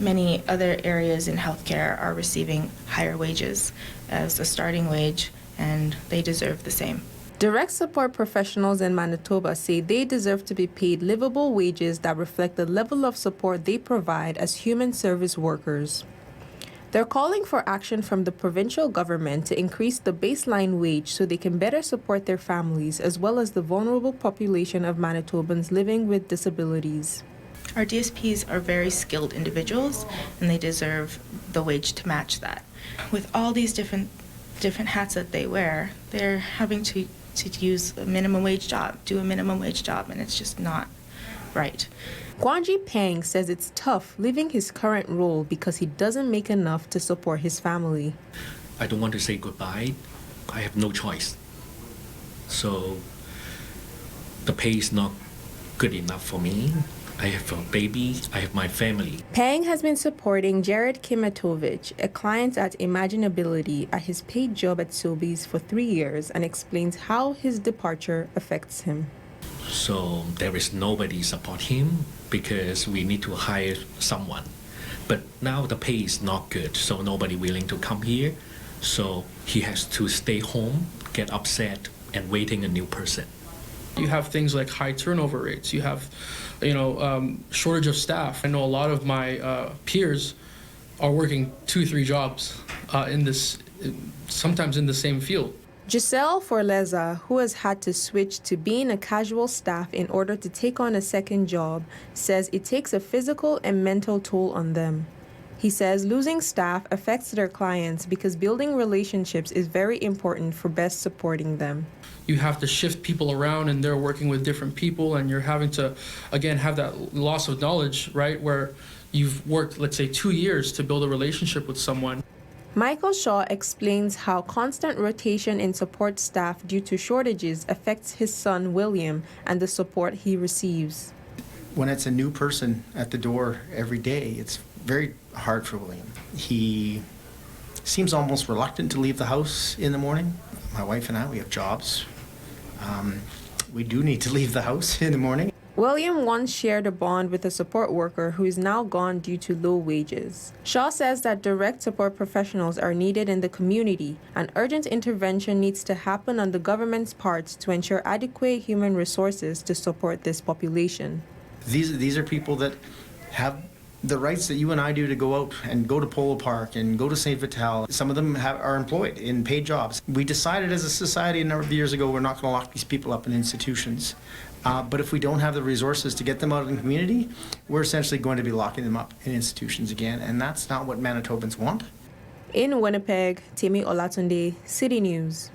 Many other areas in healthcare are receiving higher wages as a starting wage, and they deserve the same. Direct support professionals in Manitoba say they deserve to be paid livable wages that reflect the level of support they provide as human service workers. They're calling for action from the provincial government to increase the baseline wage so they can better support their families as well as the vulnerable population of Manitobans living with disabilities. Our DSPs are very skilled individuals, and they deserve the wage to match that. With all these different hats that they wear, they're having to use a minimum wage job, do a minimum wage job, and it's just not right. Guanji Pang says it's tough leaving his current role because he doesn't make enough to support his family. I don't want to say goodbye. I have no choice. So the pay is not good enough for me. I have a baby, I have my family. Pang has been supporting Jared Kimatovich, a client at Imaginability, at his paid job at Sobeys for 3 years, and explains how his departure affects him. So there is nobody support him because we need to hire someone. But now the pay is not good, so nobody willing to come here. So he has to stay home, get upset, and waiting a new person. You have things like high turnover rates. You have, shortage of staff. I know a lot of my peers are working 2-3 jobs sometimes in the same field. Giselle Forleza, who has had to switch to being a casual staff in order to take on a second job, says it takes a physical and mental toll on them. He says losing staff affects their clients because building relationships is very important for best supporting them. You have to shift people around and they're working with different people, and you're having to, again, have that loss of knowledge, right? Where you've worked, let's say, 2 years to build a relationship with someone. Michael Shaw explains how constant rotation in support staff due to shortages affects his son, William, and the support he receives. When it's a new person at the door every day, it's very hard for William. He seems almost reluctant to leave the house in the morning. My wife and I, we have jobs. We do need to leave the house in the morning. William once shared a bond with a support worker who is now gone due to low wages. Shaw says that direct support professionals are needed in the community, and urgent intervention needs to happen on the government's part to ensure adequate human resources to support this population. These are people that have the rights that you and I do to go out and go to Polo Park and go to St. Vital. Some of them are employed in paid jobs. We decided as a society a number of years ago we're not going to lock these people up in institutions. But if we don't have the resources to get them out in the community, we're essentially going to be locking them up in institutions again, and that's not what Manitobans want. In Winnipeg, Temi Olatunde, City News.